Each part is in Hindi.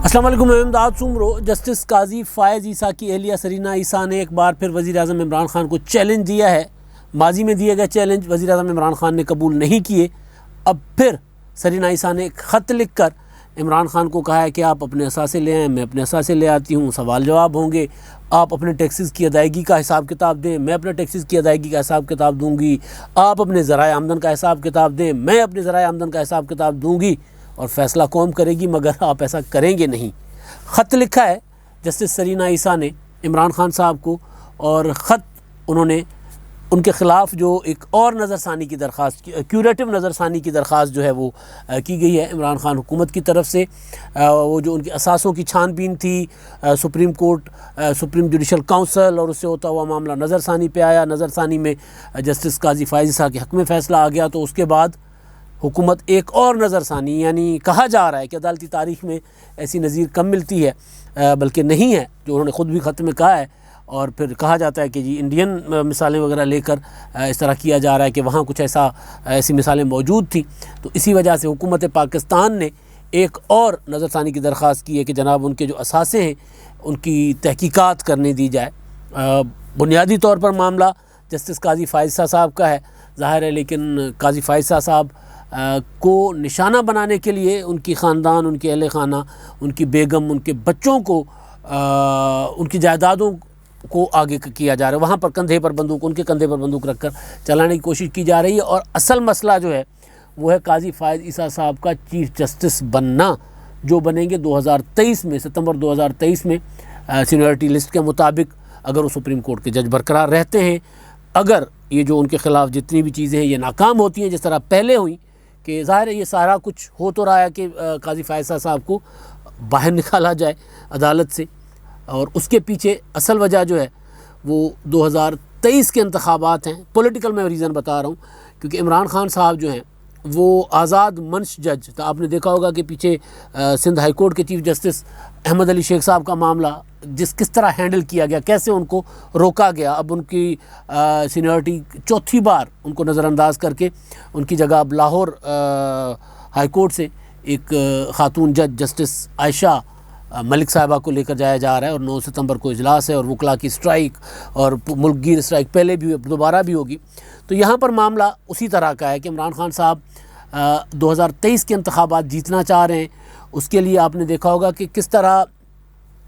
अस्सलाम वालेकुम, मैं इमदाद सुमरो। जस्टिस काजी फ़ायज़ ईसा की एहलिया सरीना ईसा ने एक बार फिर वज़ीर आज़म इमरान खान को चैलेंज दिया है। माजी में दिए गए चैलेंज वज़ीर आज़म इमरान खान ने कबूल नहीं किए। अब फिर सरीना ईसा ने एक ख़त लिख कर इमरान खान को कहा है कि आप अपने असासे ले आएँ, मैं अपने असासे ले आती हूँ, सवाल जवाब होंगे, आप अपने टैक्सेस की अदायगी का हिसाब किताब दें, मैं अपने टैक्सेस की अदायगी का हिसाब किताब दूँगी, आप अपने ज़राए आमदन का हिसाब किताब दें, मैं अपने ज़राए आमदन का हिसाब किताब दूँगी और फ़ैसला कौम करेगी, मगर आप ऐसा करेंगे नहीं। ख़त लिखा है जस्टिस सरीना ईसा ने इमरान खान साहब को, और ख़त उन्होंने उनके ख़िलाफ़ जो एक और नज़रसानी की दरख्वास्त, क्यूरेटिव नज़रसानी की दरख्वास्त जो है वो की गई है इमरान खान हुकूमत की तरफ से। वो जो उनकी असासों की छानबीन थी, supreme court, supreme judicial council, और उससे होता हुआ मामला नज़रसानी पे आया। नज़रसानी में जस्टिस काजी फ़ायज़ ईसा के हक़ में फ़ैसला आ गया, तो उसके बाद हुकूमत एक और नज़रसानी, यानी कहा जा रहा है कि अदालती तारीख़ में ऐसी नज़ीर कम मिलती है, बल्कि नहीं है, जो उन्होंने ख़ुद भी ख़त में कहा है। और फिर कहा जाता है कि जी इंडियन मिसालें वगैरह लेकर इस तरह किया जा रहा है कि वहाँ कुछ ऐसी मिसालें मौजूद थी। तो इसी वजह से हुकूमत पाकिस्तान ने एक और नज़रसानी की दरख्वास्त की है कि जनाब उनके जो असासे हैं उनकी तहकीकात करने दी जाए। बुनियादी तौर पर मामला जस्टिस काजी फ़ायज़ ईसा साहब का है, ज़ाहिर है, लेकिन काजी फ़ायज़ ईसा साहब को निशाना बनाने के लिए उनकी ख़ानदान, उनके अहले खाना, उनकी बेगम, उनके बच्चों को, उनकी जायदादों को आगे किया जा रहा है। वहाँ पर कंधे पर बंदूक, उनके कंधे पर बंदूक रखकर चलाने की कोशिश की जा रही है। और असल मसला जो है वो है काजी फ़ायज़ ईसा साहब का चीफ़ जस्टिस बनना, जो बनेंगे 2023 में, सितंबर 2023 में सीनियरिटी लिस्ट के मुताबिक, अगर वो सुप्रीम कोर्ट के जज बरकरार रहते हैं। अगर ये जो उनके ख़िलाफ़ जितनी भी चीज़ें हैं ये नाकाम होती हैं, जिस तरह पहले हुई, कि ज़ाहिर है ये सारा कुछ हो तो रहा है कि काजी फ़ायज़ ईसा साहब को बाहर निकाला जाए अदालत से, और उसके पीछे असल वजह जो है वो 2023 के इंतखाबात हैं। पॉलिटिकल मैं रीज़न बता रहा हूँ, क्योंकि इमरान खान साहब जो हैं वो आज़ाद मंश जज, तो आपने देखा होगा कि पीछे सिंध हाई कोर्ट के चीफ़ जस्टिस अहमद अली शेख साहब का मामला किस तरह हैंडल किया गया, कैसे उनको रोका गया। अब उनकी सीनियरिटी चौथी बार उनको नज़रअंदाज करके उनकी जगह अब लाहौर हाई कोर्ट से एक ख़ातून जज जस्टिस आयशा मलिक साहिबा को लेकर जाया जा रहा है। और 9 सितंबर को इजलास है, और वकला की स्ट्राइक और मुल्कगीर स्ट्राइक पहले भी दोबारा भी होगी। तो यहाँ पर मामला उसी तरह का है कि इमरान खान साहब 2023 के इंतखाबात जीतना चाह रहे हैं। उसके लिए आपने देखा होगा कि किस तरह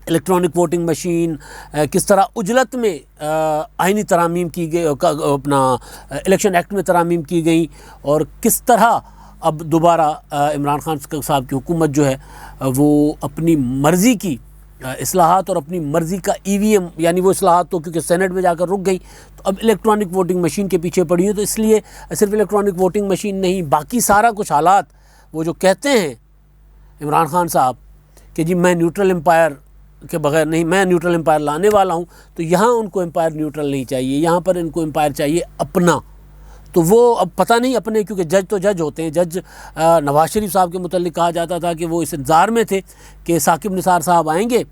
इलेक्ट्रॉनिक वोटिंग मशीन, किस तरह उजलत में आइनी तरामीम की गई, अपना इलेक्शन एक्ट में तरामीम की गई, और किस तरह अब दोबारा इमरान खान साहब की हुकूमत जो है वो अपनी मर्ज़ी की इस्लाहात और अपनी मर्ज़ी का EVM, यानी वो इस्लाहात तो क्योंकि सेनेट में जाकर रुक गई, तो अब इलेक्ट्रॉनिक वोटिंग मशीन के पीछे पड़ी है। तो इसलिए सिर्फ इलेक्ट्रॉनिक वोटिंग मशीन नहीं, बाकी सारा कुछ हालात वो जो कहते हैं इमरान खान साहब कि जी मैं न्यूट्रल एम्पायर के बगैर नहीं, मैं न्यूट्रल एम्पायर लाने वाला हूँ, तो यहाँ उनको एम्पायर न्यूट्रल नहीं चाहिए, यहाँ पर इनको एम्पायर चाहिए अपना। तो वो अब पता नहीं अपने, क्योंकि जज तो जज होते हैं। जज नवाज़ शरीफ साहब के मुतल्लिक़ कहा जाता था कि वो इस इंतज़ार में थे कि साकिब निसार साहब आएंगे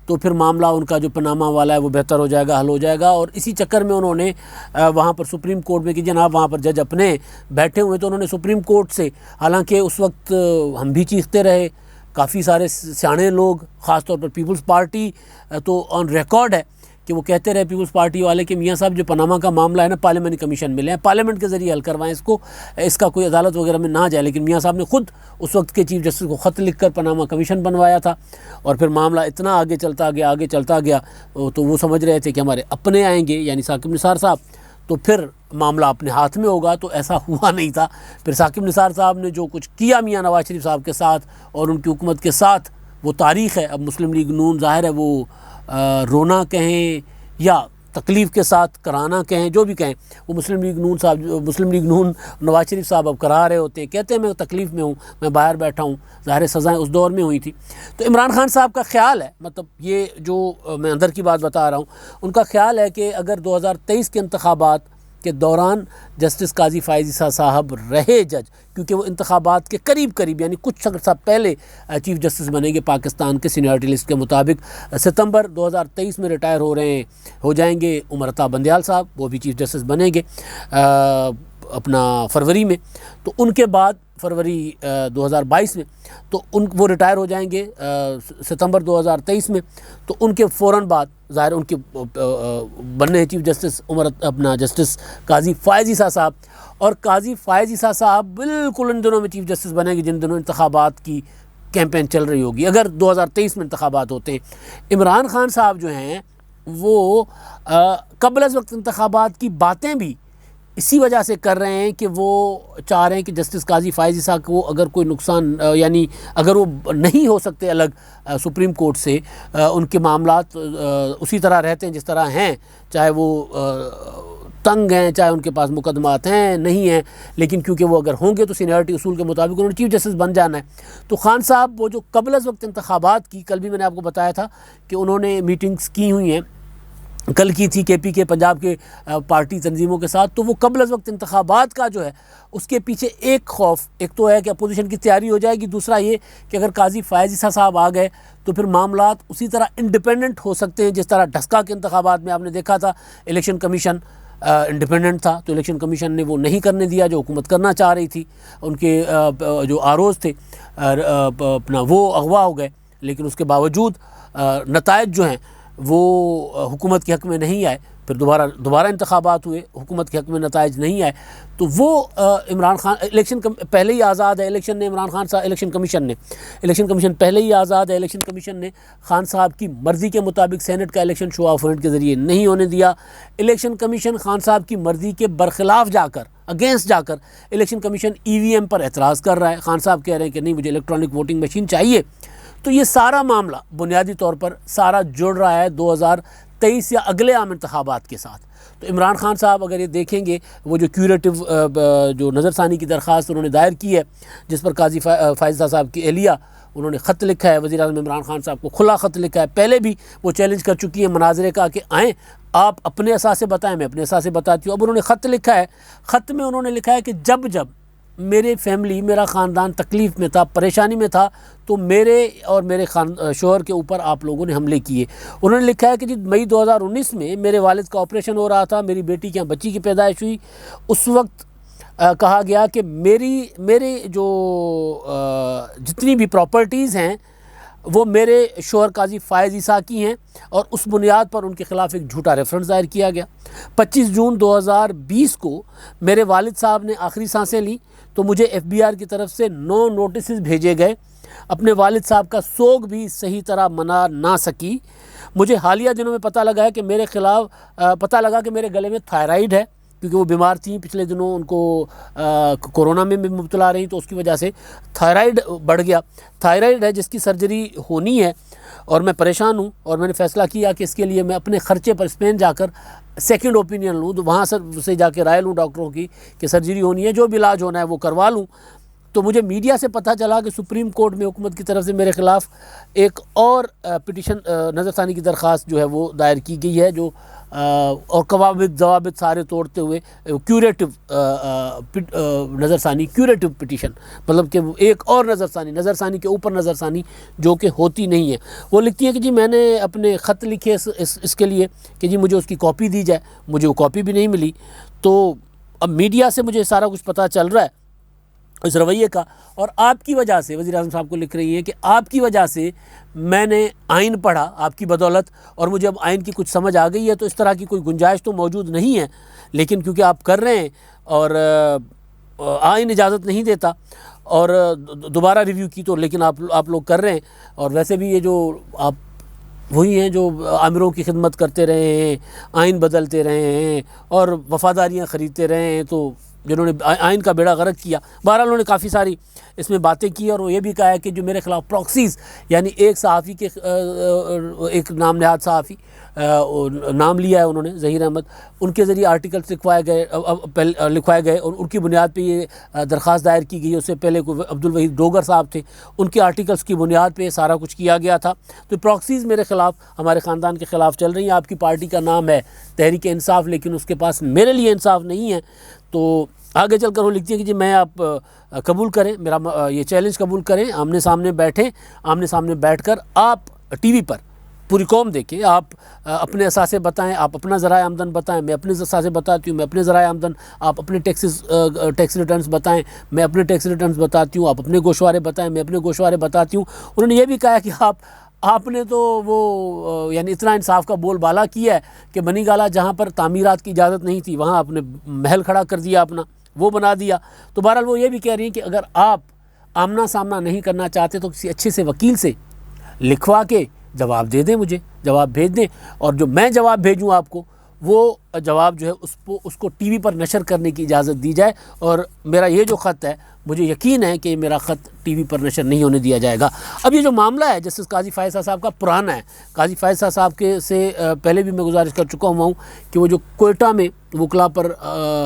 तो फिर मामला उनका जो पनामा वाला है वो बेहतर हो जाएगा, हल हो जाएगा। और इसी चक्कर में उन्होंने वहाँ पर सुप्रीम कोर्ट में कि जनाब वहाँ पर जज अपने बैठे हुए, तो उन्होंने सुप्रीम कोर्ट से, हालांकि उस वक्त हम भी चीखते रहे, काफ़ी सारे सियाने लोग, ख़ास तौर पर पीपल्स पार्टी तो ऑन रिकॉर्ड है कि वो कहते रहे पीपल्स पार्टी वाले कि मियाँ साहब जो पनामा का मामला है ना, पार्लियामेंट्री कमीशन मिले हैं, पार्लियामेंट के ज़रिए हल करवाएं इसको, इसका कोई अदालत वगैरह में ना जाए। लेकिन मियाँ साहब ने ख़ुद उस वक्त के चीफ जस्टिस को ख़त लिख कर पनामा कमीशन बनवाया था, और फिर मामला इतना आगे चलता गया, तो वो समझ रहे थे कि हमारे अपने आएंगे, यानी साकिब निसार साहब, तो फिर मामला अपने हाथ में होगा। तो ऐसा हुआ नहीं था। फिर साकिब निसार साहब ने जो कुछ किया मियाँ नवाज़ शरीफ साहब के साथ और उनकी हुकूमत के साथ, वो तारीख़ है। अब मुस्लिम लीग नून, ज़ाहिर है वो रोना कहें या तकलीफ़ के साथ कराना कहें, जो भी कहें, वो मुस्लिम लीग नून नवाज़ शरीफ साहब अब करा रहे होते हैं, कहते हैं मैं तकलीफ़ में हूँ, मैं बाहर बैठा हूँ। ज़ाहिर सज़ाएँ उस दौर में हुई थी। तो इमरान खान साहब का ख्याल है, मतलब ये जो मैं अंदर की बात बता रहा हूँ, उनका ख्याल है कि अगर 2023 के इंतखाबात के दौरान जस्टिस काजी फ़ायज़ ईसा साहब रहे जज, क्योंकि वो इंतखाबात के करीब यानी कुछ अर्सा पहले चीफ़ जस्टिस बनेंगे पाकिस्तान के सीनियरिटी लिस्ट के मुताबिक। सितंबर 2023 में रिटायर हो जाएंगे उमर अता बंदयाल साहब, वो भी चीफ़ जस्टिस बनेंगे। अपना फरवरी में, तो उनके बाद फरवरी 2022 में तो वो रिटायर हो जाएंगे सितंबर 2023 में। तो उनके फ़ौरन बाद ज़ाहिर उनके बनने हैं चीफ़ जस्टिस जस्टिस काजी फ़ायज़ ईसा साहब, और काजी फ़ायज़ ईसा साहब बिल्कुल उन दिनों में चीफ़ जस्टिस बनेंगे जिन दिनों इंतखाबात की कैंपेन चल रही होगी, अगर 2023 में इंतखाबात होते हैं। इमरान खान साहब जो हैं वो क़ब्ल अज़ वक्त इंतखाबात की बातें भी इसी वजह से कर रहे हैं कि वो चाह रहे हैं कि जस्टिस काजी फ़ायज़ ईसा को अगर कोई नुकसान यानी अगर वो नहीं हो सकते अलग सुप्रीम कोर्ट से, उनके मामलात उसी तरह रहते हैं जिस तरह हैं, चाहे वो तंग हैं, चाहे उनके पास मुकदमात हैं नहीं हैं, लेकिन क्योंकि वो अगर होंगे तो सीनियरिटी उसूल के मुताबिक उन्होंने चीफ़ जस्टिस बन जाना है। तो खान साहब वो जो क़ब्ल अज़ वक्त इंतखाबात की, कल भी मैंने आपको बताया था कि उन्होंने मीटिंग्स की हुई हैं, कल की थी KP के पंजाब के पार्टी तंजीमों के साथ, तो वो क़ब्ल अज़ वक्त इंतखाबात का जो है उसके पीछे एक खौफ, एक तो है कि अपोजिशन की तैयारी हो जाएगी, दूसरा ये कि अगर काजी फ़ायज़ ईसा साहब आ गए तो फिर मामलात उसी तरह इंडिपेंडेंट हो सकते हैं जिस तरह ढस्का के इंतखाबात में आपने देखा था इलेक्शन कमीशन इंडिपेंडेंट था, तो इलेक्शन कमीशन ने वो नहीं करने दिया जो हुकूमत करना चाह रही थी। उनके जो आरोज़ थे अपना वो अगवा हो गए, लेकिन उसके बावजूद नतायज जो हैं वो हुकूमत के हक़ में नहीं आए। फिर दोबारा इंतखाबात हुए, हुकूमत के हक़ में नतायज नहीं आए, तो वो इमरान खान इलेक्शन पहले ही आज़ाद है इलेक्शन ने, इमरान खान साहब इलेक्शन कमीशन पहले ही आज़ाद है। इलेक्शन कमीशन ने खान साहब की मर्ज़ी के मुताबिक सेनेट का इलेक्शन शो ऑफ हैंड के ज़रिए नहीं होने दिया। इलेक्शन कमीशन खान साहब की मर्ज़ी के बरखिलाफ़ जाकर, अगेंस्ट जाकर इलेक्शन कमीशन EVM पर एतराज़ कर रहा है। खान साहब कह रहे हैं कि नहीं, मुझे इलेक्ट्रॉनिक वोटिंग मशीन चाहिए। तो ये सारा मामला बुनियादी तौर पर सारा जुड़ रहा है 2023 या अगले आम इंतखाबात के साथ। तो इमरान खान साहब अगर ये देखेंगे, वो जो क्यूरेटिव जो नज़रसानी की दरख्वास्त उन्होंने दायर की है, जिस पर काजी फ़ायज़ ईसा साहब की एहलिया उन्होंने ख़त लिखा है, वज़ीर आज़म इमरान खान साहब को खुला ख़त लिखा है। पहले भी वो चैलेंज कर चुकी है मनाज़रे का कि आएँ आप अपने असासे बताएँ, मैं अपने असासे बताती हूँ। अब उन्होंने ख़त लिखा है, ख़त में उन्होंने लिखा है कि जब जब मेरे फैमिली, मेरा ख़ानदान तकलीफ़ में था, परेशानी में था, तो मेरे और मेरे शोहर के ऊपर आप लोगों ने हमले किए। उन्होंने लिखा है कि जी मई 2019 में मेरे वालिद का ऑपरेशन हो रहा था, मेरी बेटी के यहाँ बच्ची की पैदाइश हुई। उस वक्त कहा गया कि मेरे जो जितनी भी प्रॉपर्टीज़ हैं वो मेरे शोहर काजी फ़ायज़ ईसा की हैं, और उस बुनियाद पर उनके ख़िलाफ़ एक झूठा रेफरेंस दायर किया गया। 25 जून 2020 को मेरे वालिद साहब ने आखिरी सांसें ली तो मुझे FBI की तरफ से 9 नोटिस भेजे गए। अपने वालिद साहब का सोग भी सही तरह मना ना सकी। मुझे हालिया दिनों में पता लगा कि मेरे गले में थायराइड है, क्योंकि वो बीमार थी, पिछले दिनों उनको कोरोना में भी मुब्तला रही, तो उसकी वजह से थायराइड बढ़ गया। थायराइड है जिसकी सर्जरी होनी है, और मैं परेशान हूँ, और मैंने फ़ैसला किया कि इसके लिए मैं अपने ख़र्चे पर स्पेन जाकर सेकंड ओपिनियन लूँ, तो वहाँ से जाके राय लूँ डॉक्टरों की कि सर्जरी होनी है, जो भी इलाज होना है वो करवा लूँ। तो मुझे मीडिया से पता चला कि सुप्रीम कोर्ट में हुकूमत की तरफ से मेरे ख़िलाफ़ एक और पिटिशन नज़रसानी की दरख्वास्त जो है वो दायर की गई है, जो और जवाबित सारे तोड़ते हुए क्यूरेटिव नज़रसानी, क्यूरेटिव पिटिशन, मतलब कि एक और नज़रसानी के ऊपर नज़रसानी जो कि होती नहीं है। वो लिखती है कि जी मैंने अपने ख़त लिखे इसके लिए कि जी मुझे उसकी कॉपी दी जाए, मुझे वो कॉपी भी नहीं मिली। तो अब मीडिया से मुझे सारा कुछ पता चल रहा है इस रवैये का, और आपकी वजह से वज़ीर आज़म साहब को लिख रही है कि आपकी वजह से मैंने आइन पढ़ा, आपकी बदौलत, और मुझे अब आइन की कुछ समझ आ गई है। तो इस तरह की कोई गुंजाइश तो मौजूद नहीं है, लेकिन क्योंकि आप कर रहे हैं और आइन इजाज़त नहीं देता, और दोबारा रिव्यू की तो लेकिन आप लोग कर रहे हैं। और वैसे भी ये जो आप वही हैं जो आमिरों की खिदमत करते रहे हैं, आइन बदलते रहे हैं और वफ़ादारियाँ ख़रीदते रहे हैं, तो जिन्होंने आइन का बेड़ा गर्क किया। बहरहाल उन्होंने काफ़ी सारी इसमें बातें की, और वो ये भी कहा है कि जो मेरे ख़िलाफ़ प्रॉक्सीज़, यानी एक सहाफ़ी के एक नाम नहाद सहाफ़ी नाम लिया है उन्होंने, ज़हीर अहमद, उनके ज़रिए आर्टिकल्स लिखवाए गए और उनकी बुनियाद पे ये दरख्वास्त दायर की गई। उससे पहले अब्दुल वहीद डोगर साहब थे, उनके आर्टिकल्स की बुनियाद पे सारा कुछ किया गया था। तो प्रॉक्सीज़ मेरे ख़िलाफ़, हमारे ख़ानदान के ख़िलाफ़ चल रही हैं। आपकी पार्टी का नाम है तहरीक इंसाफ, लेकिन उसके पास मेरे लिए इंसाफ नहीं है। तो आगे चलकर वो लिखती है कि जी मैं आप कबूल करें, मेरा ये चैलेंज कबूल करें, आमने सामने बैठें, आमने सामने बैठकर आप टीवी पर पूरी कौम देखे। आप अपने असासे बताएं, आप अपना ज़राए आमदन बताएं, मैं अपने असासे बताती हूँ, मैं अपने ज़राए आमदन, आप अपने टैक्स रिटर्न्स बताएं, मैं अपने टैक्स रिटर्न्स बताती हूँ, आप अपने गोशवारे बताएं, मैं अपने गोशवारे बताती हूँ। उन्होंने ये भी कहा कि आपने तो वो यानी इतना इंसाफ का बोलबाला किया है कि बनी गाला जहाँ पर तामीरात की इजाज़त नहीं थी वहाँ आपने महल खड़ा कर दिया, अपना वो बना दिया। तो बहरहाल वो ये भी कह रही हैं कि अगर आप आमना सामना नहीं करना चाहते तो किसी अच्छे से वकील से लिखवा के जवाब दे दें, मुझे जवाब भेज दें, और जो मैं जवाब भेजूँ आपको वो जवाब जो है उसको टीवी पर नशर करने की इजाज़त दी जाए। और मेरा ये जो ख़त है, मुझे यकीन है कि मेरा ख़त टीवी पर नशर नहीं होने दिया जाएगा। अब ये जो मामला है जस्टिस काजी फ़ायज़ साहब का पुराना है। काजी फ़ायज़ साहब के से पहले भी मैं गुजारिश कर चुका हुआ हूँ कि वो जो कोयटा में वकला पर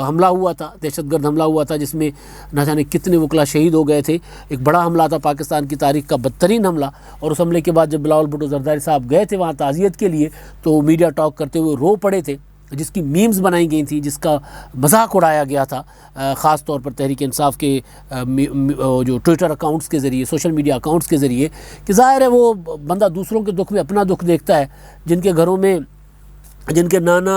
हमला हुआ था, दहशतगर्द हमला हुआ था, जिसमें न जाने कितने वकला शहीद हो गए थे, एक बड़ा हमला था, पाकिस्तान की तारीख़ का बदतरीन हमला। और उस हमले के बाद जब बिलावल भुट्टो ज़रदारी साहब गए थे वहाँ ताज़ियत के लिए, तो मीडिया टॉक करते हुए रो पड़े थे, जिसकी मीम्स बनाई गई थी, जिसका मजाक उड़ाया गया था, ख़ास तौर पर तहरीक इंसाफ के जो ट्विटर अकाउंट्स के ज़रिए, सोशल मीडिया अकाउंट्स के ज़रिए, कि ज़ाहिर है वो बंदा दूसरों के दुख में अपना दुख देखता है। जिनके घरों में जिनके नाना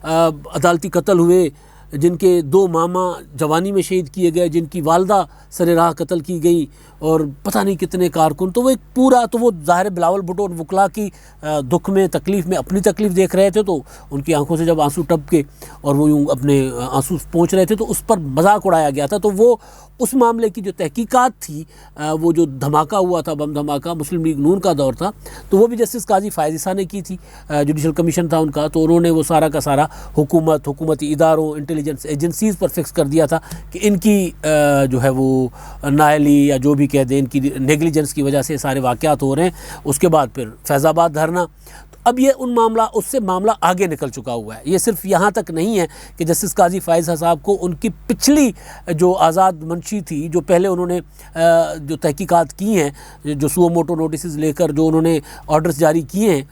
अदालती कत्ल हुए, जिनके 2 मामा जवानी में शहीद किए गए, जिनकी वालदा सरे राह कत्ल की गई, और पता नहीं कितने कारकुन, तो वो एक पूरा, तो वो ज़ाहिर बिलावल भुट्टो और वकला की दुख में, तकलीफ़ में अपनी तकलीफ़ देख रहे थे, तो उनकी आंखों से जब आंसू टपके और वो यूँ अपने आंसू पहुँच रहे थे, तो उस पर मजाक उड़ाया गया था। तो वो उस मामले की जो तहकीकात थी, वो जो धमाका हुआ था, बम धमाका, मुस्लिम लीग नून का दौर था, तो वो भी जस्टिस काजी फ़ायज़ ईसा ने की थी, जुडिशल कमीशन था उनका। तो उन्होंने वो सारा का सारा हुकूमती इदारों, इंटेलिजेंस एजेंसीज़ पर फिक्स कर दिया था कि इनकी जो है वो नाअहली या जो भी कह दें, इनकी नेगलिजेंस की वजह से सारे वाक़यात हो रहे हैं। उसके बाद फिर फैज़ाबाद धरना। अब ये उससे मामला आगे निकल चुका हुआ है। ये सिर्फ यहाँ तक नहीं है कि जस्टिस काजी फ़ायज़ साहब को उनकी पिछली जो आज़ाद मंशी थी, जो पहले उन्होंने जो तहकीकात की हैं, जो सुओ मोटो नोटिस लेकर जो उन्होंने ऑर्डर्स जारी किए हैं,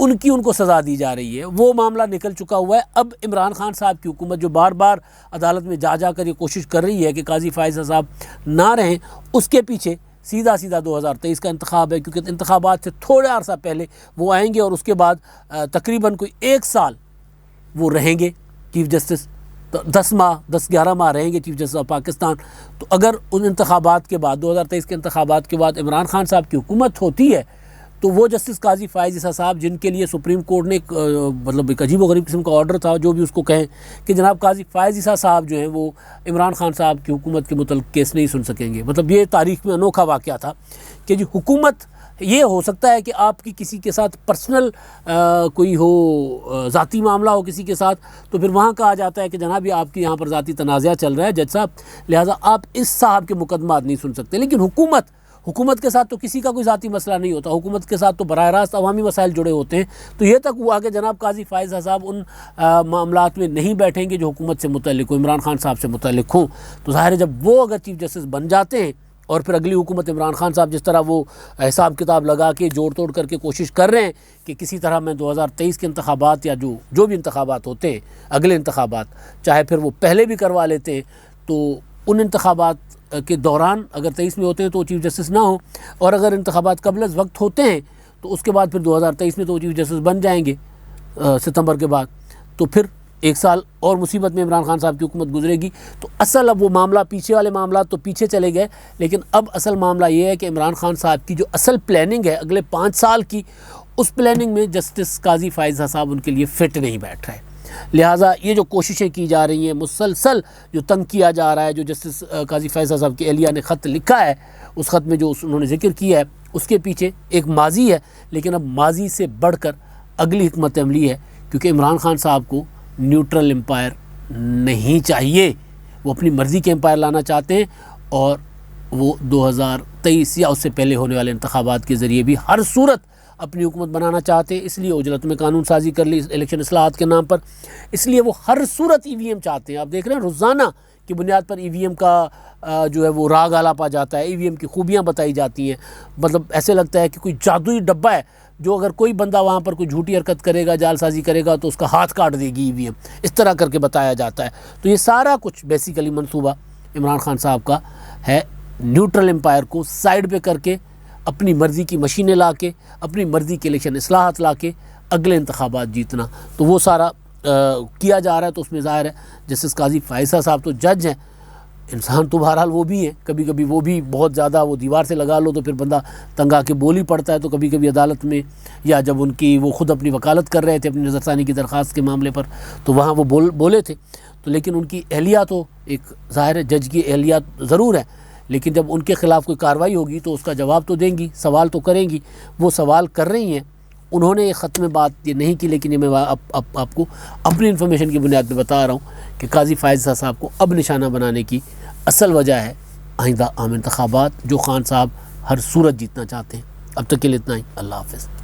उनकी उनको सज़ा दी जा रही है। वो मामला निकल चुका हुआ है। अब इमरान खान साहब की हुकूमत जो बार बार अदालत में जा कर ये कोशिश कर रही है कि काजी फ़ायज़ साहब ना रहें, उसके पीछे सीधा 2023 का इंतखाब है, क्योंकि इंतखाबात से थोड़ा अर्सा पहले वो आएंगे और उसके बाद तकरीबन कोई 1 साल वो रहेंगे चीफ़ जस्टिस, तो 10-11 माह रहेंगे चीफ़ जस्टिस ऑफ पाकिस्तान। तो अगर उन इंतखाबात के बाद 2023 के इंतखाबात के बाद इमरान खान साहब की हुकूमत होती है, तो वो जस्टिस काजी फ़ायज़ ईसा साहब, जिनके लिए सुप्रीम कोर्ट ने मतलब एक अजीब व गरीब किस्म का ऑर्डर था, जो भी उसको कहें कि जनाब काजी फ़ायज़ ईसा साहब जो हैं वो इमरान खान साहब की हुकूमत के मुतल्लिक़ केस नहीं सुन सकेंगे। मतलब ये तारीख़ में अनोखा वाक़या था कि जी हुकूमत, ये हो सकता है कि आपकी किसी के साथ पर्सनल कोई हो, ज़ाती मामला हो किसी के साथ, तो फिर वहाँ कहा जाता है कि जनाब ये आपके यहाँ पर ज़ाती तनाज़ा चल रहा है जज साहब, लिहाजा आप इस साहब के मुकदमात नहीं सुन सकते। लेकिन हुकूमत के साथ तो किसी का कोई ज़ाती मसला नहीं होता, हुकूमत के साथ तो बराह रास्त अवामी मसाइल जुड़े होते हैं। तो ये तक हुआ कि जनाब काजी फ़ायज़ साहब उन मामलात में नहीं बैठेंगे जो हुकूमत से मुतल्लिक़ हो, इमरान खान साहब से मुतल्लिक़ हों। तो ज़ाहिर है जब वो अगर चीफ़ जस्टिस बन जाते हैं और फिर अगली हुकूमत इमरान खान साहब जिस तरह वो हिसाब किताब लगा के जोड़ तोड़ करके कोशिश कर रहे हैं कि किसी तरह मैं 2023 के इंतखाबात या जो भी इंतखाबात होते हैं, अगले इंतखाबात, चाहे फिर वो पहले भी करवा लेते हैं, तो उन इंतखाबात के दौरान अगर 23 में होते हैं तो वो चीफ़ जस्टिस ना हो, और अगर इंतखाबात कबल अज़ वक्त होते हैं तो उसके बाद फिर 2023 में तो वो चीफ़ जस्टिस बन जाएंगे सितंबर के बाद। तो फिर 1 साल और मुसीबत में इमरान खान साहब की हुकूमत गुजरेगी। तो असल अब वो मामला, पीछे वाले मामला तो पीछे चले गए, लेकिन अब असल मामला ये है कि इमरान खान साहब की जो असल प्लानिंग है अगले 5 साल की, उस प्लानिंग में जस्टिस काजी फ़ायज़ साहब उनके लिए फ़िट नहीं बैठ रहे। लिहाजा ये जो कोशिशें की जा रही हैं, मुसलसल जो तंग किया जा रहा है, जो जस्टिस काजी फ़ायज़ साहब की एहलिया ने ख़त लिखा है, उस ख़त में जो उन्होंने ज़िक्र किया है, उसके पीछे एक माजी है। लेकिन अब माजी से बढ़कर अगली हिकमत अमली है, क्योंकि इमरान खान साहब को न्यूट्रल एम्पायर नहीं चाहिए। वो अपनी मर्ज़ी के एम्पायर लाना चाहते हैं, और वो 2023 या उससे पहले होने वाले इंतखाबात के ज़रिए भी हर सूरत अपनी हुकूमत बनाना चाहते हैं। इसलिए उजलत में कानून साजी कर ली इलेक्शन इस्लाहात के नाम पर, इसलिए वो हर सूरत EVM चाहते हैं। आप देख रहे हैं रोज़ाना की बुनियाद पर EVM का जो है वो राग आलापा जाता है, EVM की खूबियाँ बताई जाती हैं। मतलब ऐसे लगता है कि कोई जादुई डब्बा है, जो अगर कोई बंदा वहाँ पर कोई झूठी हरकत करेगा, जालसाजी करेगा, तो उसका हाथ काट देगी EVM, इस तरह करके बताया जाता है। तो ये सारा कुछ बेसिकली मंसूबा इमरान खान साहब का है, न्यूट्रल एम्पायर को साइड पे करके अपनी मर्ज़ी की मशीनें ला के, अपनी मर्ज़ी के इलेक्शन इस्लाहात ला के अगले इंतखाबात जीतना, तो वो सारा किया जा रहा है। तो उसमें ज़ाहिर है जस्टिस काजी फ़ायज़ साहब तो जज हैं, इंसान तो बहरहाल वो भी हैं, कभी कभी वो भी बहुत ज़्यादा, वो दीवार से लगा लो तो फिर बंदा तंग आके बोल ही पड़ता है। तो कभी कभी अदालत में, या जब उनकी वो ख़ुद अपनी वकालत कर रहे थे अपनी नज़रसानी की दरख्वास्त के मामले पर, तो वहाँ वो बोले थे। तो लेकिन उनकी एहलिया तो एक ज़ाहिर है जज की एहलिया ज़रूर है, लेकिन जब उनके ख़िलाफ़ कोई कार्रवाई होगी तो उसका जवाब तो देंगी, सवाल तो करेंगी। वो सवाल कर रही हैं। उन्होंने एक ख़त में बात ये नहीं की, लेकिन ये मैं आपको अपनी इन्फॉर्मेशन की बुनियाद पर बता रहा हूँ कि काजी फ़ायज़ साहब को अब निशाना बनाने की असल वजह है आइंदा आम इंतखाबात, जो खान साहब हर सूरत जीतना चाहते हैं। अब तक के लिए इतना ही। अल्लाह हाफ़िज़।